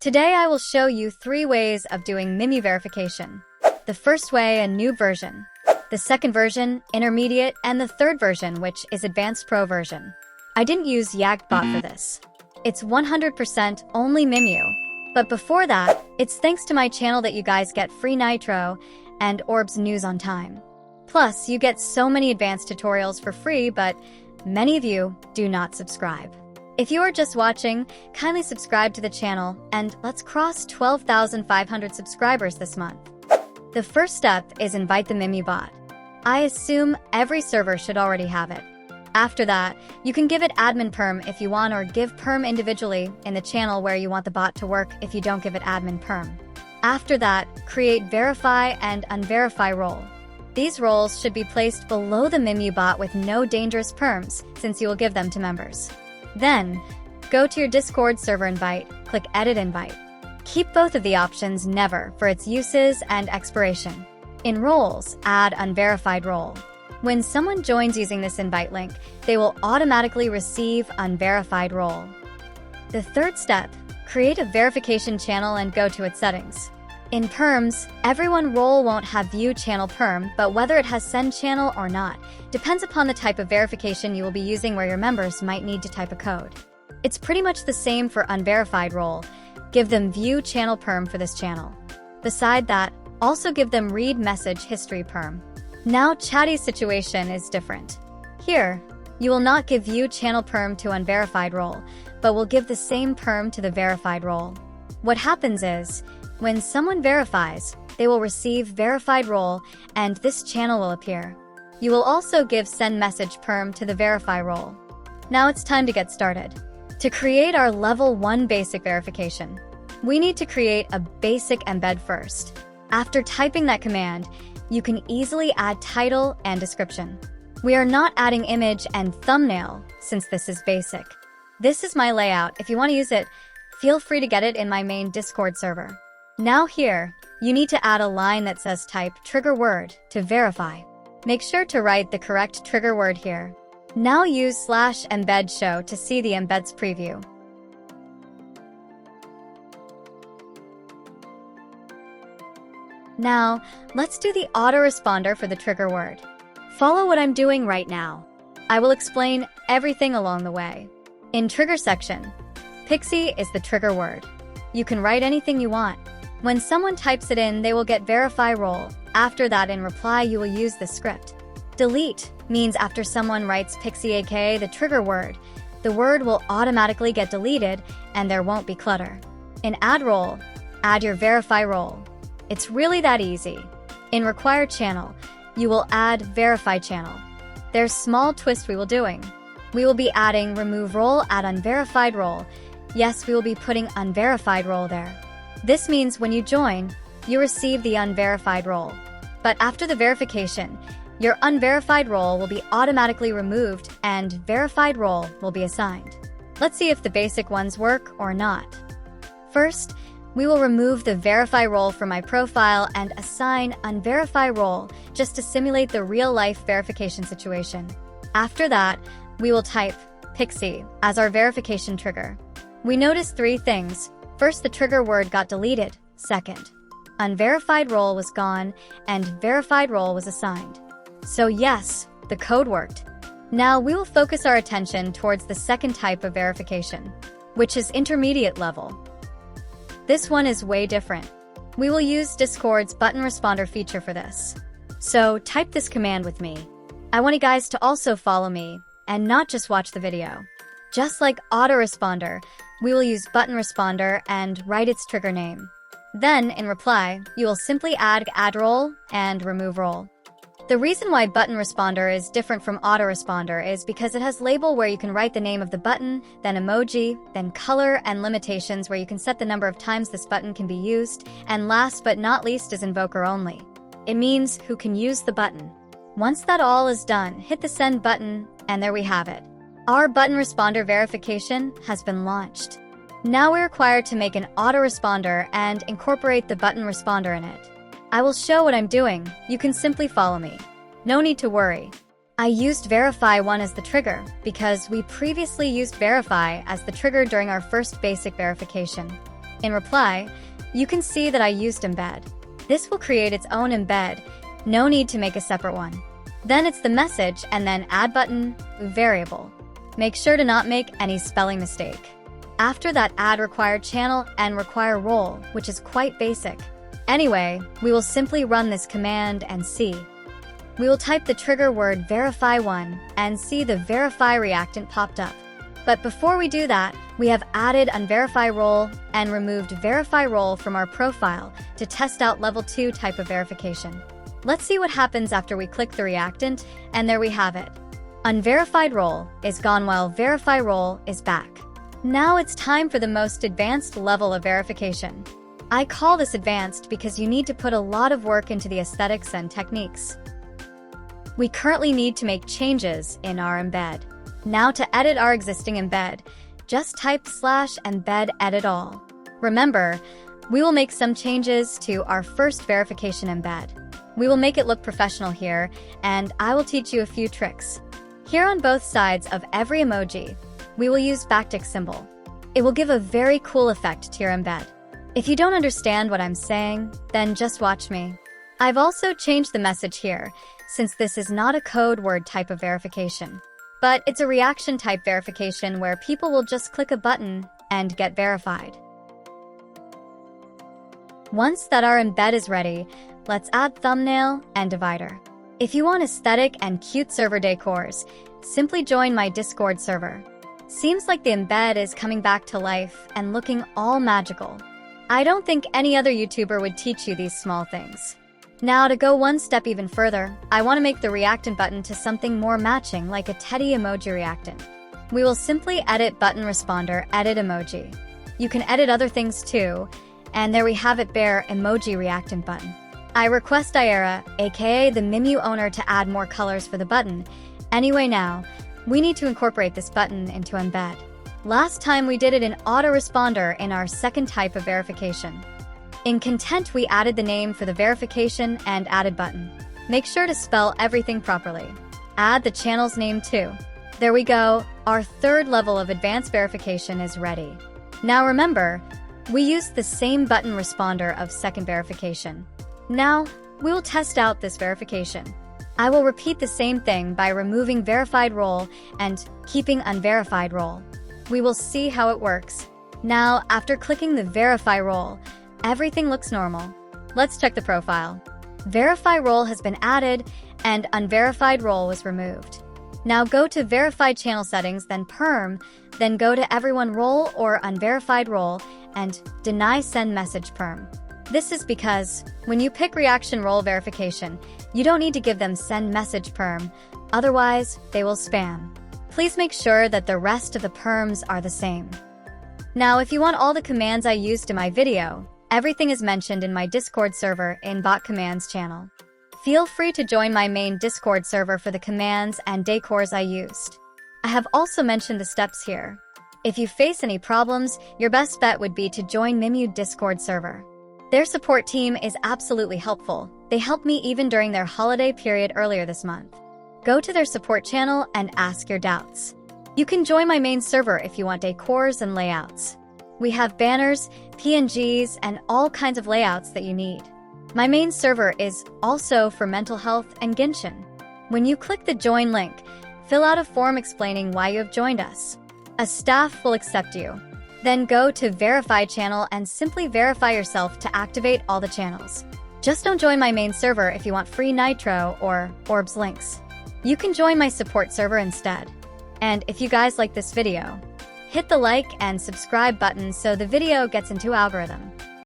Today I will show you 3 ways of doing Mimu verification. The first way, a new version. The second version, intermediate, and the third version, which is advanced pro version. I didn't use Yagbot for this. It's 100% only Mimu. But before that, it's thanks to my channel that you guys get free Nitro and Orbs news on time. Plus, you get so many advanced tutorials for free, but many of you do not subscribe. If you are just watching, kindly subscribe to the channel and let's cross 12,500 subscribers this month. The first step is invite the Mimu bot. I assume every server should already have it. After that, you can give it admin perm if you want, or give perm individually in the channel where you want the bot to work if you don't give it admin perm. After that, create verify and unverify role. These roles should be placed below the Mimu bot with no dangerous perms, since you will give them to members. Then, go to your Discord server invite, click edit invite. Keep both of the options never for its uses and expiration. In roles, add unverified role. When someone joins using this invite link, they will automatically receive unverified role. The third step, create a verification channel and go to its settings. In perms, everyone role won't have view channel perm, but whether it has send channel or not depends upon the type of verification you will be using, where your members might need to type a code. It's pretty much the same for unverified role. Give them view channel perm for this channel. Beside that, also give them read message history perm. Now chatty situation is different. Here, you will not give view channel perm to unverified role, but will give the same perm to the verified role. What happens is, when someone verifies, they will receive verified role and this channel will appear. You will also give send message perm to the verify role. Now it's time to get started. To create our level 1 basic verification, we need to create a basic embed first. After typing that command, you can easily add title and description. We are not adding image and thumbnail since this is basic. This is my layout. If you want to use it, feel free to get it in my main Discord server. Now here, you need to add a line that says type trigger word to verify. Make sure to write the correct trigger word here. Now use /embed show to see the embeds preview. Now, let's do the autoresponder for the trigger word. Follow what I'm doing right now. I will explain everything along the way. In trigger section, Pixie is the trigger word. You can write anything you want. When someone types it in, they will get verify role. After that, in reply, you will use the script. Delete means after someone writes Pixie aka the trigger word, the word will automatically get deleted and there won't be clutter. In add role, add your verify role. It's really that easy. In required channel, you will add verify channel. There's small twist we will doing. We will be adding remove role, add unverified role. Yes, we will be putting unverified role there. This means when you join, you receive the unverified role. But after the verification, your unverified role will be automatically removed and verified role will be assigned. Let's see if the basic ones work or not. First, we will remove the verify role from my profile and assign unverify role just to simulate the real-life verification situation. After that, we will type Pixie as our verification trigger. We notice 3 things. First, the trigger word got deleted. Second, unverified role was gone and verified role was assigned. So yes, the code worked. Now we will focus our attention towards the second type of verification, which is intermediate level. This one is way different. We will use Discord's button responder feature for this. So type this command with me. I want you guys to also follow me and not just watch the video. Just like autoresponder, we will use button responder and write its trigger name. Then, in reply, you will simply add role and remove role. The reason why button responder is different from autoresponder is because it has label where you can write the name of the button, then emoji, then color, and limitations where you can set the number of times this button can be used, and last but not least is invoker only. It means who can use the button. Once that all is done, hit the send button, and there we have it. Our button responder verification has been launched. Now we're required to make an autoresponder and incorporate the button responder in it. I will show what I'm doing. You can simply follow me. No need to worry. I used verify 1 as the trigger because we previously used verify as the trigger during our first basic verification. In reply, you can see that I used embed. This will create its own embed, no need to make a separate one. Then it's the message and then add button, variable. Make sure to not make any spelling mistake. After that, add required channel and require role, which is quite basic. Anyway, we will simply run this command and see. We will type the trigger word verify1 and see the verify reactant popped up. But before we do that, we have added unverify role and removed verify role from our profile to test out level 2 type of verification. Let's see what happens after we click the reactant, and there we have it. Unverified role is gone while verify role is back. Now it's time for the most advanced level of verification. I call this advanced because you need to put a lot of work into the aesthetics and techniques. We currently need to make changes in our embed. Now to edit our existing embed, just type /embed edit all. Remember, we will make some changes to our first verification embed. We will make it look professional here, and I will teach you a few tricks. Here on both sides of every emoji, we will use backtick symbol. It will give a very cool effect to your embed. If you don't understand what I'm saying, then just watch me. I've also changed the message here, since this is not a code word type of verification. But it's a reaction type verification where people will just click a button and get verified. Once that our embed is ready, let's add thumbnail and divider. If you want aesthetic and cute server decors, simply join my Discord server. Seems like the embed is coming back to life and looking all magical. I don't think any other YouTuber would teach you these small things. Now to go one step even further, I want to make the reactant button to something more matching like a teddy emoji reactant. We will simply edit button responder edit emoji. You can edit other things too, and there we have it bare emoji reactant button. I request Ira, aka the Mimu owner, to add more colors for the button. Anyway, now, we need to incorporate this button into embed. Last time we did it in autoresponder in our second type of verification. In content, we added the name for the verification and added button. Make sure to spell everything properly. Add the channel's name too. There we go, our third level of advanced verification is ready. Now remember, we used the same button responder of second verification. Now, we will test out this verification. I will repeat the same thing by removing verified role and keeping unverified role. We will see how it works. Now, after clicking the verify role, everything looks normal. Let's check the profile. Verify role has been added and unverified role was removed. Now go to verified channel settings, then perm, then go to everyone role or unverified role and deny send message perm. This is because when you pick reaction role verification, you don't need to give them send message perm, otherwise they will spam. Please make sure that the rest of the perms are the same. Now if you want all the commands I used in my video, everything is mentioned in my Discord server in bot commands channel. Feel free to join my main Discord server for the commands and decors I used. I have also mentioned the steps here. If you face any problems, your best bet would be to join Mimu Discord server. Their support team is absolutely helpful. They helped me even during their holiday period earlier this month. Go to their support channel and ask your doubts. You can join my main server if you want decors and layouts. We have banners, PNGs, and all kinds of layouts that you need. My main server is also for mental health and Genshin. When you click the join link, fill out a form explaining why you have joined us. A staff will accept you. Then go to verify channel and simply verify yourself to activate all the channels. Just don't join my main server if you want free nitro or orbs links. You can join my support server instead. And if you guys like this video, hit the like and subscribe button so the video gets into algorithm.